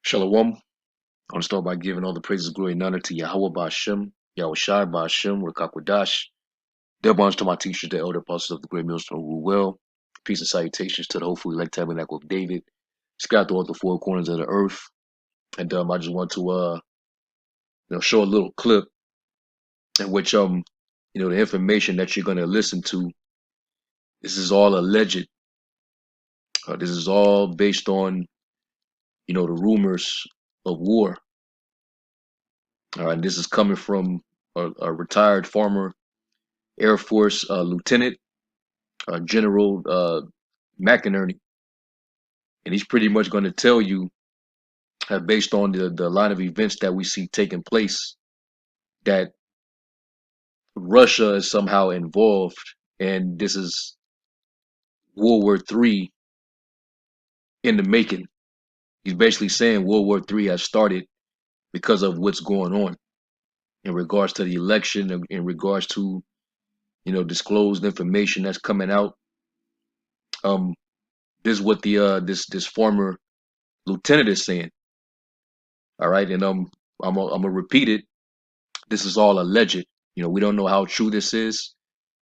Shalom. I want to start by giving all the praises, glory, and honor to Yahweh Ba'Shem, Yahweh Shai Ba'Shem, Rakakwadash. Their bonds to my teachers, the elder apostles of the great millstone rule well. Peace and salutations to the hopefully elect tabernacle of David, scattered throughout the four corners of the earth. And I just want to show a little clip in which the information that you're gonna listen to, this is all alleged. This is all based on the rumors of war. All right, this is coming from a retired former Air Force Lieutenant General McInerney, and he's pretty much going to tell you, based on the line of events that we see taking place, that Russia is somehow involved, and this is World War III in the making. He's basically saying World War III has started because of what's going on in regards to the election, in regards to disclosed information that's coming out. This is what the this former lieutenant is saying. All right, and I'm gonna repeat it. This is all alleged. We don't know how true this is,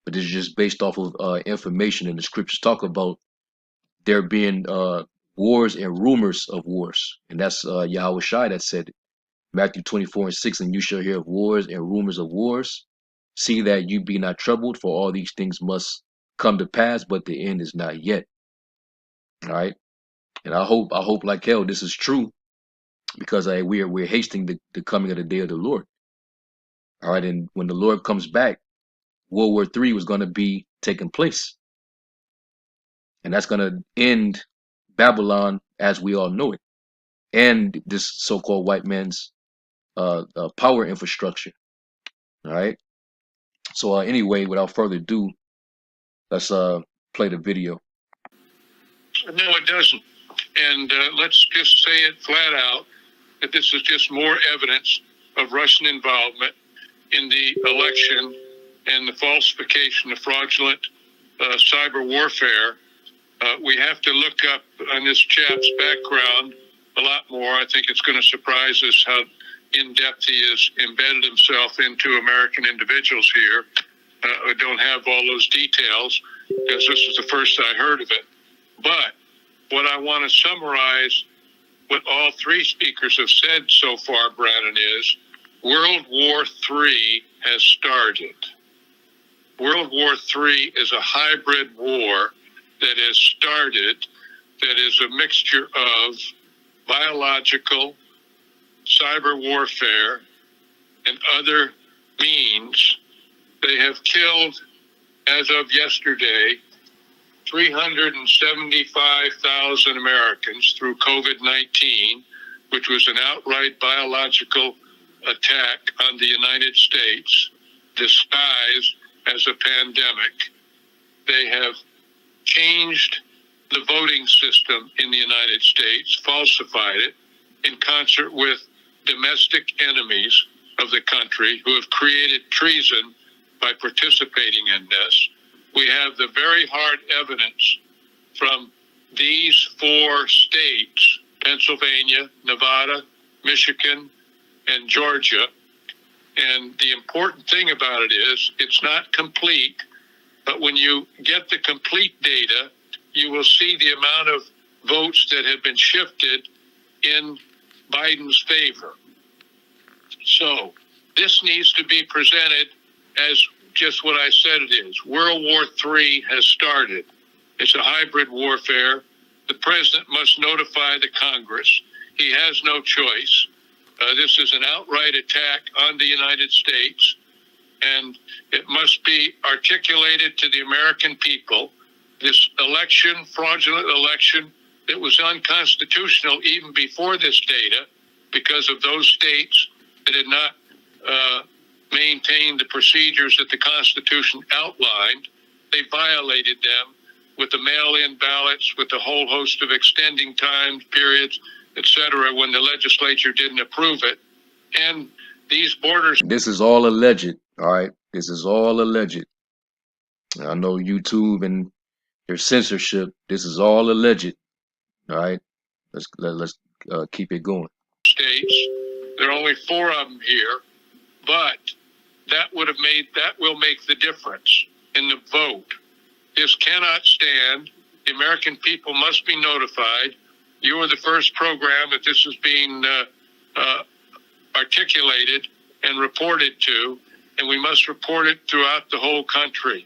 but this is just based off of information, and the scriptures talk about there being wars and rumors of wars, and that's Yahweh Shai that said it. Matthew 24:6, and you shall hear of wars and rumors of wars. See that you be not troubled, for all these things must come to pass, but the end is not yet. All right, and I hope like hell this is true, because we're hasting the coming of the day of the Lord. All right, and when the Lord comes back, World War III was going to be taking place, and that's going to end Babylon as we all know it, and this so-called white man's power infrastructure. All right. So anyway, without further ado, let's play the video. No, it doesn't. And let's just say it flat out that this is just more evidence of Russian involvement in the election and the falsification, the fraudulent cyber warfare. We have to look up on this chap's background a lot more. I think it's going to surprise us how in-depth he has embedded himself into American individuals here. I don't have all those details because this is the first I heard of it. But what I want to summarize what all three speakers have said so far, Brandon, is World War III has started. World War III is a hybrid war that has started, that is a mixture of biological, cyber warfare, and other means. They have killed, as of yesterday, 375,000 Americans through COVID-19, which was an outright biological attack on the United States, disguised as a pandemic. They have changed the voting system in the United States, falsified it, in concert with domestic enemies of the country who have created treason by participating in this. We have the very hard evidence from these four states, Pennsylvania, Nevada, Michigan, and Georgia. And the important thing about it is it's not complete, but when you get the complete data, you will see the amount of votes that have been shifted in Biden's favor. So this needs to be presented as just what I said it is. World War III has started. It's a hybrid warfare. The president must notify the Congress. He has no choice. This is an outright attack on the United States, and it must be articulated to the American people. This election, fraudulent election, that was unconstitutional even before this data because of those states that had not maintained the procedures that the Constitution outlined. They violated them with the mail-in ballots, with a whole host of extending time periods, etc., when the legislature didn't approve it. And these borders... This is all alleged, all right? This is all alleged. I know YouTube and their censorship. This is all alleged, all right? Let's keep it going. States. There are only 4 of them here, but that will make the difference in the vote. This cannot stand. The American people must be notified. You are the first program that this is being articulated and reported to, and we must report it throughout the whole country.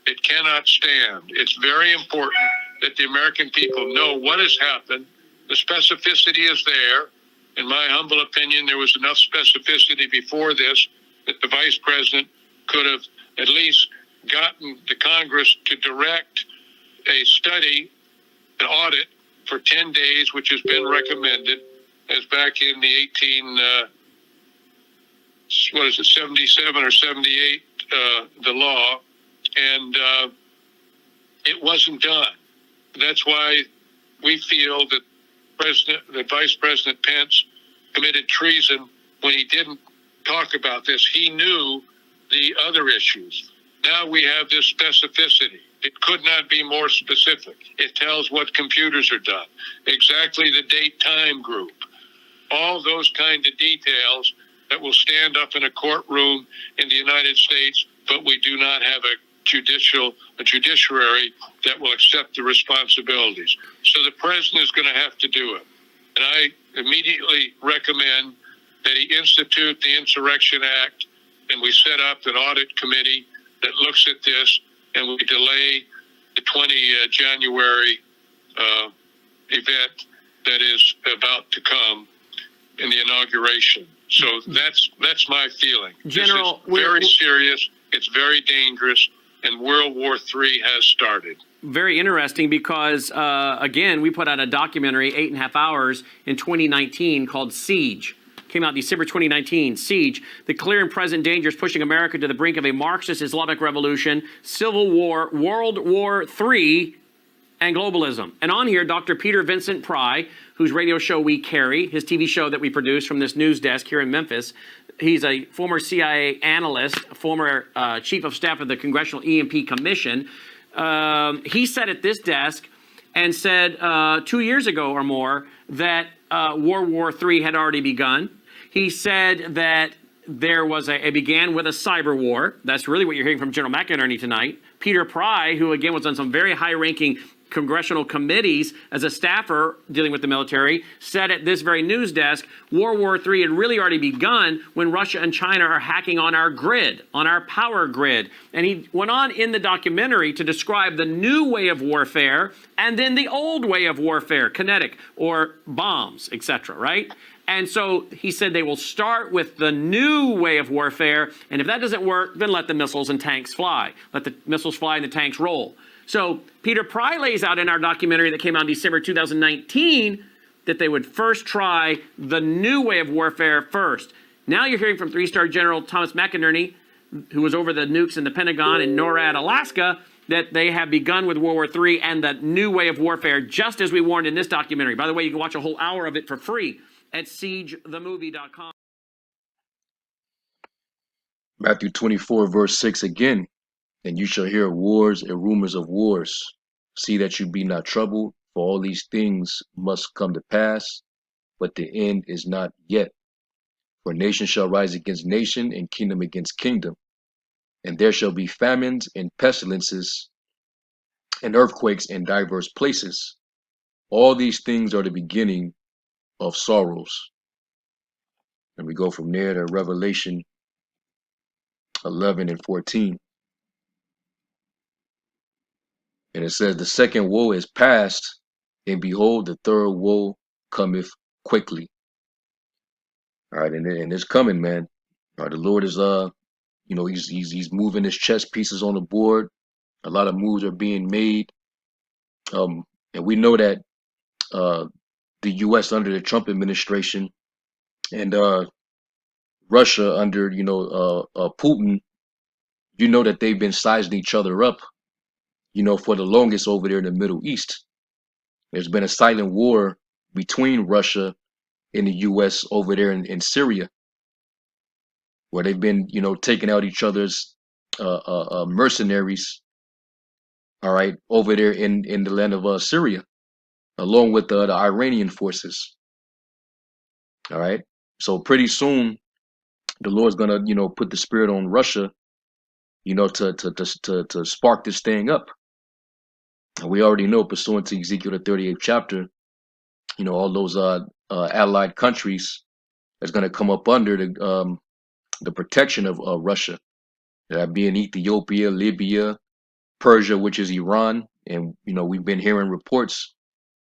It cannot stand. It's very important that the American people know what has happened. The specificity is there. In my humble opinion, there was enough specificity before this that the vice president could have at least gotten the Congress to direct a study, an audit for 10 days, which has been recommended, as back in the 77 or 78, the law, and it wasn't done. That's why we feel that Vice President Pence committed treason when he didn't talk about this. He knew the other issues. Now we have this specificity. It could not be more specific. It tells what computers are done, exactly the date time group, all those kind of details that will stand up in a courtroom in the United States, but we do not have a judiciary that will accept the responsibilities. So the president is going to have to do it. And I immediately recommend that he institute the Insurrection Act, and we set up an audit committee that looks at this, and we delay the 20 January event that is about to come in the inauguration. So that's my feeling. General, this is very serious. It's very dangerous, and World War III has started. Very interesting because, again, we put out a documentary, 8.5 hours, in 2019 called Siege. Came out December 2019, Siege, the clear and present dangers pushing America to the brink of a Marxist Islamic revolution, civil war, World War III, and globalism. And on here, Dr. Peter Vincent Pry, whose radio show we carry, his TV show that we produce from this news desk here in Memphis. He's a former CIA analyst, former chief of staff of the Congressional EMP Commission. He sat at this desk and said 2 years ago or more that World War III had already begun. He said that there was it began with a cyber war. That's really what you're hearing from General McInerney tonight. Peter Pry, who again was on some very high-ranking congressional committees as a staffer dealing with the military, said at this very news desk, World War III had really already begun when Russia and China are hacking on our grid, on our power grid. And he went on in the documentary to describe the new way of warfare and then the old way of warfare, kinetic or bombs, etc., right? And so he said they will start with the new way of warfare, and if that doesn't work, then let the missiles and tanks fly. Let the missiles fly and the tanks roll. So Peter Pry lays out in our documentary that came out in December 2019 that they would first try the new way of warfare first. Now you're hearing from 3-star General Thomas McInerney, who was over the nukes in the Pentagon in NORAD, Alaska, that they have begun with World War III and the new way of warfare, just as we warned in this documentary. By the way, you can watch a whole hour of it for free at siegethemovie.com. Matthew 24, verse 6 again. And you shall hear of wars and rumors of wars. See that you be not troubled, for all these things must come to pass, but the end is not yet. For nation shall rise against nation, and kingdom against kingdom. And there shall be famines and pestilences and earthquakes in diverse places. All these things are the beginning of sorrows. And we go from there to Revelation 11 and 14. And it says, the second woe is past, and behold, the third woe cometh quickly. All right, and it's coming, man. All right, the Lord is he's moving his chess pieces on the board. A lot of moves are being made. And we know that the US under the Trump administration and Russia under Putin, that they've been sizing each other up, for the longest over there in the Middle East. There's been a silent war between Russia and the US over there in Syria, where they've been, taking out each other's mercenaries, all right, over there in the land of Syria, along with the Iranian forces. All right. So pretty soon the Lord's gonna, put the spirit on Russia, to spark this thing up. And we already know, pursuant to Ezekiel the 38th chapter, all those allied countries that's gonna come up under the protection of Russia. That being Ethiopia, Libya, Persia, which is Iran, and we've been hearing reports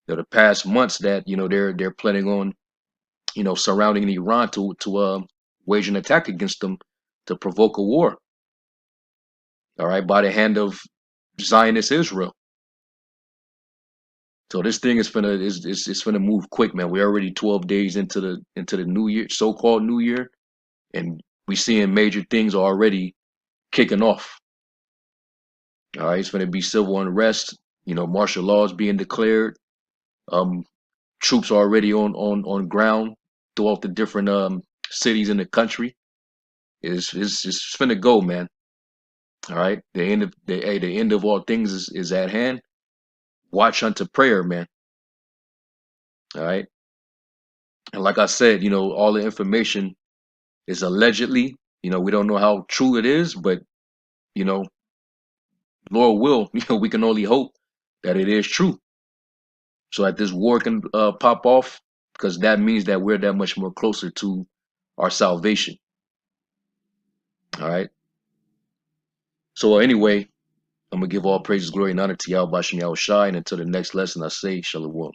the past months that they're planning on surrounding Iran to wage an attack against them to provoke a war. All right, by the hand of Zionist Israel. So this thing is gonna it's gonna move quick, man. We're already 12 days into the new year, so-called new year, and we seeing major things already kicking off. All right, it's gonna be civil unrest. Martial laws being declared. Um, Troops already on ground throughout the different cities in the country. It's finna go, man. All right, the end of all things is at hand. Watch unto prayer, man. All right, and like I said, all the information is allegedly. We don't know how true it is, but you know, Lord will. We can only hope that it is true, so that this war can pop off, because that means that we're that much more closer to our salvation. All right. So anyway, I'm gonna give all praises, glory, and honor to Yahweh Bashem Yahweh Shai, and until the next lesson, I say Shalom.